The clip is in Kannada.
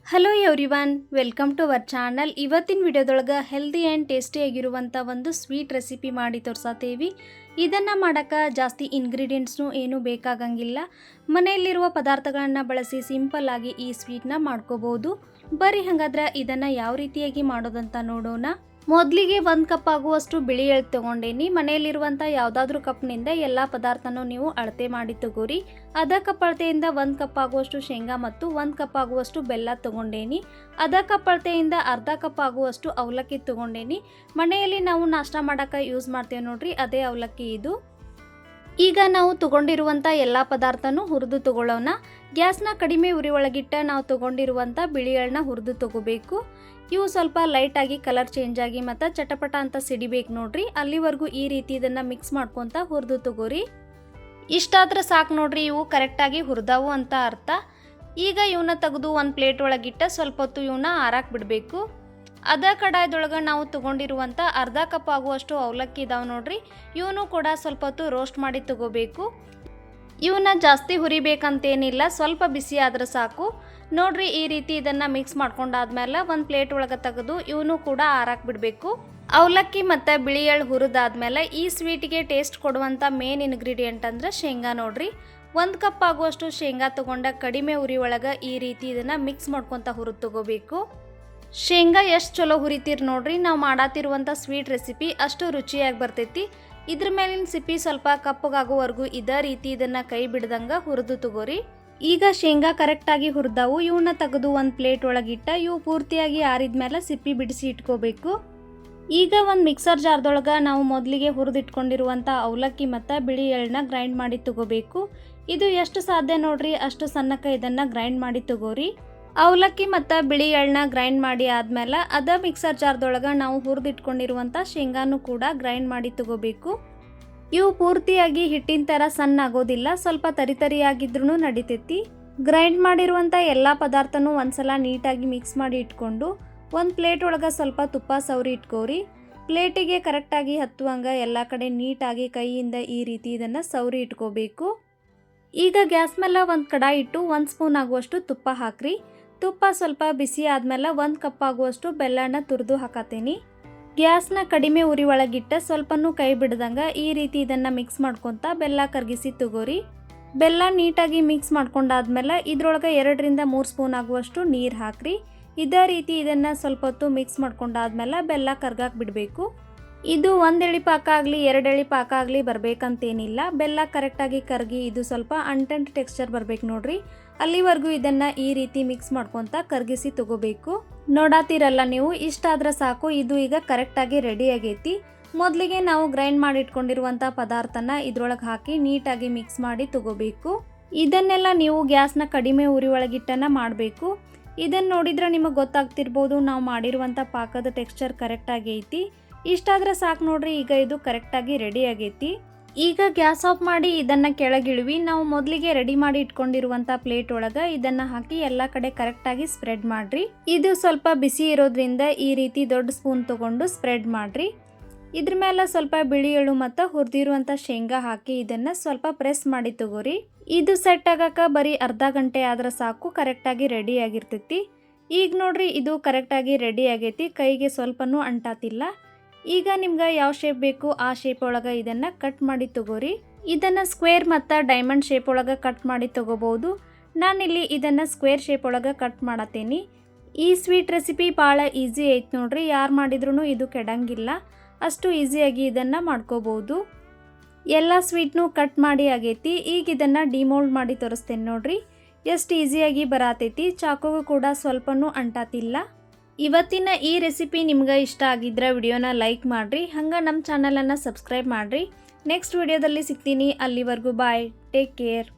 Hello everyone, welcome to our channel. ಇವತ್ತಿನ ವಿಡಿಯೋದೊಳಗೆ ಹೆಲ್ದಿ ಆ್ಯಂಡ್ ಟೇಸ್ಟಿಯಾಗಿರುವಂಥ ಒಂದು ಸ್ವೀಟ್ ರೆಸಿಪಿ ಮಾಡಿ ತೋರ್ಸತ್ತೀವಿ. ಇದನ್ನು ಮಾಡೋಕ್ಕೆ ಜಾಸ್ತಿ ಇಂಗ್ರೀಡಿಯೆಂಟ್ಸ್ನು ಏನೂ ಬೇಕಾಗಂಗಿಲ್ಲ. ಮನೆಯಲ್ಲಿರುವ ಪದಾರ್ಥಗಳನ್ನು ಬಳಸಿ ಸಿಂಪಲ್ಲಾಗಿ ಈ ಸ್ವೀಟ್ನ ಮಾಡ್ಕೋಬೋದು. ಬರೀ ಹಾಗಾದ್ರೆ ಇದನ್ನು ಯಾವ ರೀತಿಯಾಗಿ ಮಾಡೋದಂತ ನೋಡೋಣ. ಮೊದಲಿಗೆ 1 ಕಪ್ ಆಗುವಷ್ಟು ಬಿಳಿ ಎಳ್ಳು ತೊಗೊಂಡೇನಿ. ಮನೆಯಲ್ಲಿರುವಂಥ ಯಾವುದಾದ್ರೂ ಕಪ್ನಿಂದ ಎಲ್ಲ ಪದಾರ್ಥನೂ ನೀವು ಅಳತೆ ಮಾಡಿ ತಗೋರಿ. ಅರ್ಧ ಕಪ್ ಅಳತೆಯಿಂದ 1 ಕಪ್ ಆಗುವಷ್ಟು ಶೇಂಗಾ ಮತ್ತು 1 ಕಪ್ ಆಗುವಷ್ಟು ಬೆಲ್ಲ ತೊಗೊಂಡೇನಿ. ಅರ್ಧ ಕಪ್ ಅಳತೆಯಿಂದ ಅರ್ಧ ಕಪ್ ಆಗುವಷ್ಟು ಅವಲಕ್ಕಿ ತೊಗೊಂಡೇನಿ. ಮನೆಯಲ್ಲಿ ನಾವು ನಾಷ್ಟ ಮಾಡೋಕ್ಕೆ ಯೂಸ್ ಮಾಡ್ತೇವೆ ನೋಡ್ರಿ, ಅದೇ ಅವಲಕ್ಕಿ ಇದು. ಈಗ ನಾವು ತೊಗೊಂಡಿರುವಂಥ ಎಲ್ಲ ಪದಾರ್ಥನೂ ಹುರಿದು ತೊಗೊಳ್ಳೋಣ. ಗ್ಯಾಸ್ನ ಕಡಿಮೆ ಉರಿ ಒಳಗಿಟ್ಟ ನಾವು ತೊಗೊಂಡಿರುವಂಥ ಬಿಳಿ ಎಳ್ಳನ್ನ ಹುರಿದು ತೊಗೋಬೇಕು. ಇವು ಸ್ವಲ್ಪ ಲೈಟಾಗಿ ಕಲರ್ ಚೇಂಜ್ ಆಗಿ ಮತ್ತು ಚಟಪಟ ಅಂತ ಸಿಡಿಬೇಕು ನೋಡ್ರಿ. ಅಲ್ಲಿವರೆಗೂ ಈ ರೀತಿ ಇದನ್ನು ಮಿಕ್ಸ್ ಮಾಡ್ಕೊತ ಹುರಿದು ತಗೋರಿ. ಇಷ್ಟಾದ್ರೆ ಸಾಕು ನೋಡ್ರಿ, ಇವು ಕರೆಕ್ಟಾಗಿ ಹುರಿದಾವು ಅಂತ ಅರ್ಥ. ಈಗ ಇವನ್ನ ತೆಗೆದು ಒಂದು ಪ್ಲೇಟ್ ಒಳಗಿಟ್ಟ ಸ್ವಲ್ಪ ಹೊತ್ತು ಇವನ್ನ ಆರಾಕ್ ಬಿಡಬೇಕು. ಅದ ಕಡಾಯದೊಳಗೆ ನಾವು ತೊಗೊಂಡಿರುವಂಥ ಅರ್ಧ ಕಪ್ ಆಗುವಷ್ಟು ಅವಲಕ್ಕಿ ಇದಾವೆ ನೋಡ್ರಿ, ಇವನು ಕೂಡ ಸ್ವಲ್ಪ ಹೊತ್ತು ರೋಸ್ಟ್ ಮಾಡಿ ತಗೋಬೇಕು. ಇವನ್ನ ಜಾಸ್ತಿ ಹುರಿಬೇಕಂತೇನಿಲ್ಲ, ಸ್ವಲ್ಪ ಬಿಸಿ ಆದ್ರೆ ಸಾಕು ನೋಡ್ರಿ. ಈ ರೀತಿ ಇದನ್ನು ಮಿಕ್ಸ್ ಮಾಡ್ಕೊಂಡಾದ್ಮೇಲೆ ಒಂದು ಪ್ಲೇಟ್ ಒಳಗೆ ತೆಗೆದು ಇವನು ಕೂಡ ಆರಾಕ್ ಬಿಡಬೇಕು. ಅವಲಕ್ಕಿ ಮತ್ತು ಬಿಳಿ ಎಳ್ಳು ಹುರಿದಾದ್ಮೇಲೆ ಈ ಸ್ವೀಟಿಗೆ ಟೇಸ್ಟ್ ಕೊಡುವಂಥ ಮೇನ್ ಇಂಗ್ರೀಡಿಯೆಂಟ್ ಅಂದರೆ ಶೇಂಗಾ ನೋಡ್ರಿ. 1 ಕಪ್ ಆಗುವಷ್ಟು ಶೇಂಗಾ ತೊಗೊಂಡ ಕಡಿಮೆ ಉರಿ ಒಳಗೆ ಈ ರೀತಿ ಇದನ್ನು ಮಿಕ್ಸ್ ಮಾಡ್ಕೊತ ಹುರಿದು ತಗೋಬೇಕು. ಶೇಂಗಾ ಎಷ್ಟು ಚಲೋ ಹುರಿತೀರಿ ನೋಡ್ರಿ, ನಾವು ಮಾಡಾತಿರುವಂಥ ಸ್ವೀಟ್ ರೆಸಿಪಿ ಅಷ್ಟು ರುಚಿಯಾಗಿ ಬರ್ತೈತಿ. ಇದ್ರ ಮೇಲಿನ ಸಿಪ್ಪಿ ಸ್ವಲ್ಪ ಕಪ್ಪಗಾಗೋವರೆಗೂ ಇದೇ ರೀತಿ ಇದನ್ನು ಕೈ ಬಿಡ್ದಂಗೆ ಹುರಿದು ತಗೋರಿ. ಈಗ ಶೇಂಗಾ ಕರೆಕ್ಟಾಗಿ ಹುರಿದಾವು. ಇವನ್ನ ತೆಗೆದು ಒಂದು ಪ್ಲೇಟ್ ಒಳಗಿಟ್ಟ ಇವು ಪೂರ್ತಿಯಾಗಿ ಆರಿದ್ಮೇಲೆ ಸಿಪ್ಪಿ ಬಿಡಿಸಿ ಇಟ್ಕೋಬೇಕು. ಈಗ ಒಂದು ಮಿಕ್ಸರ್ ಜಾರ್ದೊಳಗೆ ನಾವು ಮೊದಲಿಗೆ ಹುರಿದಿಟ್ಕೊಂಡಿರುವಂಥ ಅವಲಕ್ಕಿ ಮತ್ತು ಬಿಳಿ ಎಳ್ಳನ್ನ ಗ್ರೈಂಡ್ ಮಾಡಿ ತಗೋಬೇಕು. ಇದು ಎಷ್ಟು ಸಾಧ್ಯ ನೋಡ್ರಿ ಅಷ್ಟು ಸಣ್ಣಕ್ಕೆ ಇದನ್ನು ಗ್ರೈಂಡ್ ಮಾಡಿ ತಗೋರಿ. ಅವಲಕ್ಕಿ ಮತ್ತು ಬಿಳಿ ಎಳ್ಳನ್ನ ಗ್ರೈಂಡ್ ಮಾಡಿ ಆದಮೇಲೆ ಅದ ಮಿಕ್ಸರ್ ಜಾರ್ದೊಳಗೆ ನಾವು ಹುರಿದಿಟ್ಕೊಂಡಿರುವಂಥ ಶೇಂಗಾನು ಕೂಡ ಗ್ರೈಂಡ್ ಮಾಡಿ ತಗೋಬೇಕು. ಇವು ಪೂರ್ತಿಯಾಗಿ ಹಿಟ್ಟಿನ ಥರ ಸಣ್ಣ ಆಗೋದಿಲ್ಲ, ಸ್ವಲ್ಪ ತರಿತರಿಯಾಗಿದ್ರೂ ನಡಿತೈತಿ. ಗ್ರೈಂಡ್ ಮಾಡಿರುವಂಥ ಎಲ್ಲ ಪದಾರ್ಥನೂ ಒಂದ್ಸಲ ನೀಟಾಗಿ ಮಿಕ್ಸ್ ಮಾಡಿ ಇಟ್ಕೊಂಡು ಒಂದು ಪ್ಲೇಟ್ ಒಳಗೆ ಸ್ವಲ್ಪ ತುಪ್ಪ ಸವರಿ ಇಟ್ಕೋರಿ. ಪ್ಲೇಟಿಗೆ ಕರೆಕ್ಟಾಗಿ ಹತ್ತುವಂಗೆ ಎಲ್ಲ ಕಡೆ ನೀಟಾಗಿ ಕೈಯಿಂದ ಈ ರೀತಿ ಇದನ್ನು ಸವರಿ ಇಟ್ಕೋಬೇಕು. ಈಗ ಗ್ಯಾಸ್ ಮೇಲೆ ಒಂದು ಕಡಾಯಿ ಇಟ್ಟು 1 ಸ್ಪೂನ್ ಆಗುವಷ್ಟು ತುಪ್ಪ ಹಾಕ್ರಿ. ತುಪ್ಪ ಸ್ವಲ್ಪ ಬಿಸಿ ಆದಮೇಲೆ 1 ಕಪ್ ಆಗುವಷ್ಟು ಬೆಲ್ಲನ ತುರಿದು ಹಾಕತ್ತೀನಿ. ಗ್ಯಾಸ್ನ ಕಡಿಮೆ ಉರಿ ಒಳಗಿಟ್ಟ ಸ್ವಲ್ಪನೂ ಕೈ ಬಿಡ್ದಂಗೆ ಈ ರೀತಿ ಇದನ್ನು ಮಿಕ್ಸ್ ಮಾಡ್ಕೊತ ಬೆಲ್ಲ ಕರಗಿಸಿ ತಗೋರಿ. ಬೆಲ್ಲ ನೀಟಾಗಿ ಮಿಕ್ಸ್ ಮಾಡ್ಕೊಂಡಾದ್ಮೇಲೆ ಇದ್ರೊಳಗೆ 2 ರಿಂದ 3 ಸ್ಪೂನ್ ಆಗುವಷ್ಟು ನೀರು ಹಾಕ್ರಿ. ಇದೇ ರೀತಿ ಇದನ್ನು ಸ್ವಲ್ಪ ಹೊತ್ತು ಮಿಕ್ಸ್ ಮಾಡ್ಕೊಂಡಾದ್ಮೇಲೆ ಬೆಲ್ಲ ಕರ್ಗಾಕ್ ಬಿಡಬೇಕು. ಇದು 1 ಎಳೆ ಪಾಕ ಆಗಲಿ 2 ಎಳೆ ಪಾಕ ಆಗಲಿ ಬರಬೇಕಂತೇನಿಲ್ಲ. ಬೆಲ್ಲ ಕರೆಕ್ಟಾಗಿ ಕರಗಿ ಇದು ಸ್ವಲ್ಪ ಅಂಟಂಟ್ ಟೆಕ್ಸ್ಚರ್ ಬರ್ಬೇಕು ನೋಡ್ರಿ, ಅಲ್ಲಿವರೆಗೂ ಇದನ್ನು ಈ ರೀತಿ ಮಿಕ್ಸ್ ಮಾಡ್ಕೊತ ಕರಗಿಸಿ ತಗೋಬೇಕು. ನೋಡಾತಿರಲ್ಲ ನೀವು, ಇಷ್ಟಾದ್ರೆ ಸಾಕು. ಇದು ಈಗ ಕರೆಕ್ಟಾಗಿ ರೆಡಿ ಆಗೈತಿ. ಮೊದಲಿಗೆ ನಾವು ಗ್ರೈಂಡ್ ಮಾಡಿ ಇಟ್ಕೊಂಡಿರುವಂಥ ಪದಾರ್ಥನ ಇದ್ರೊಳಗೆ ಹಾಕಿ ನೀಟಾಗಿ ಮಿಕ್ಸ್ ಮಾಡಿ ತಗೋಬೇಕು. ಇದನ್ನೆಲ್ಲ ನೀವು ಗ್ಯಾಸ್ನ ಕಡಿಮೆ ಉರಿ ಒಳಗಿಟ್ಟನ ಮಾಡಬೇಕು. ಇದನ್ನು ನೋಡಿದ್ರೆ ನಿಮಗೆ ಗೊತ್ತಾಗ್ತಿರ್ಬೋದು ನಾವು ಮಾಡಿರುವಂಥ ಪಾಕದ ಟೆಕ್ಸ್ಚರ್ ಕರೆಕ್ಟಾಗಿ ಐತಿ. ಇಷ್ಟಾದ್ರೆ ಸಾಕು ನೋಡ್ರಿ, ಈಗ ಇದು ಕರೆಕ್ಟಾಗಿ ರೆಡಿ ಆಗೈತಿ. ಈಗ ಗ್ಯಾಸ್ ಆಫ್ ಮಾಡಿ ಇದನ್ನು ಕೆಳಗಿಳುವಿ. ನಾವು ಮೊದಲಿಗೆ ರೆಡಿ ಮಾಡಿ ಇಟ್ಕೊಂಡಿರುವಂಥ ಪ್ಲೇಟ್ ಒಳಗೆ ಇದನ್ನು ಹಾಕಿ ಎಲ್ಲ ಕಡೆ ಕರೆಕ್ಟಾಗಿ ಸ್ಪ್ರೆಡ್ ಮಾಡಿರಿ. ಇದು ಸ್ವಲ್ಪ ಬಿಸಿ ಇರೋದ್ರಿಂದ ಈ ರೀತಿ ದೊಡ್ಡ ಸ್ಪೂನ್ ತೊಗೊಂಡು ಸ್ಪ್ರೆಡ್ ಮಾಡಿರಿ. ಇದ್ರ ಮೇಲೆ ಸ್ವಲ್ಪ ಬಿಳಿ ಎಳ್ಳು ಮತ್ತು ಹುರಿದಿರುವಂಥ ಶೇಂಗಾ ಹಾಕಿ ಇದನ್ನು ಸ್ವಲ್ಪ ಪ್ರೆಸ್ ಮಾಡಿ ತಗೋರಿ. ಇದು ಸೆಟ್ ಆಗಕ್ಕೆ ಬರೀ ಅರ್ಧ ಗಂಟೆ ಆದ್ರೆ ಸಾಕು, ಕರೆಕ್ಟಾಗಿ ರೆಡಿ ಆಗಿರ್ತೈತಿ. ಈಗ ನೋಡ್ರಿ ಇದು ಕರೆಕ್ಟಾಗಿ ರೆಡಿ ಆಗೈತಿ, ಕೈಗೆ ಸ್ವಲ್ಪನೂ ಅಂಟಾತಿಲ್ಲ. ಈಗ ನಿಮ್ಗೆ ಯಾವ ಶೇಪ್ ಬೇಕು ಆ ಶೇಪ್ ಒಳಗೆ ಇದನ್ನು ಕಟ್ ಮಾಡಿ ತಗೋರಿ. ಇದನ್ನು ಸ್ಕ್ವೇರ್ ಮತ್ತು ಡೈಮಂಡ್ ಶೇಪ್ ಒಳಗೆ ಕಟ್ ಮಾಡಿ ತಗೋಬೋದು. ನಾನಿಲ್ಲಿ ಇದನ್ನು ಸ್ಕ್ವೇರ್ ಶೇಪ್ ಒಳಗೆ ಕಟ್ ಮಾಡತ್ತೇನೆ. ಈ ಸ್ವೀಟ್ ರೆಸಿಪಿ ಭಾಳ ಈಸಿ ಐತೆ ನೋಡ್ರಿ, ಯಾರು ಮಾಡಿದ್ರೂ ಇದು ಕೆಡಂಗಿಲ್ಲ, ಅಷ್ಟು ಈಸಿಯಾಗಿ ಇದನ್ನು ಮಾಡ್ಕೋಬೋದು. ಎಲ್ಲ ಸ್ವೀಟ್ನೂ ಕಟ್ ಮಾಡಿ ಆಗೈತಿ. ಈಗ ಇದನ್ನು ಡಿಮೋಲ್ಡ್ ಮಾಡಿ ತೋರಿಸ್ತೇನೆ ನೋಡ್ರಿ, ಎಷ್ಟು ಈಸಿಯಾಗಿ ಬರತೈತಿ. ಚಾಕುಗೂ ಕೂಡ ಸ್ವಲ್ಪನೂ ಅಂಟಾತಿಲ್ಲ. ಇವತ್ತಿನ ಈ ರೆಸಿಪಿ ನಿಮ್ಗೆ ಇಷ್ಟ ಆಗಿದ್ರೆ ವಿಡಿಯೋನ ಲೈಕ್ ಮಾಡಿರಿ, ಹಂಗೆ ನಮ್ಮ ಚಾನಲನ್ನು ಸಬ್ಸ್ಕ್ರೈಬ್ ಮಾಡಿರಿ. ನೆಕ್ಸ್ಟ್ ವಿಡಿಯೋದಲ್ಲಿ ಸಿಗ್ತೀನಿ, ಅಲ್ಲಿವರೆಗೂ ಬಾಯ್, ಟೇಕ್ ಕೇರ್.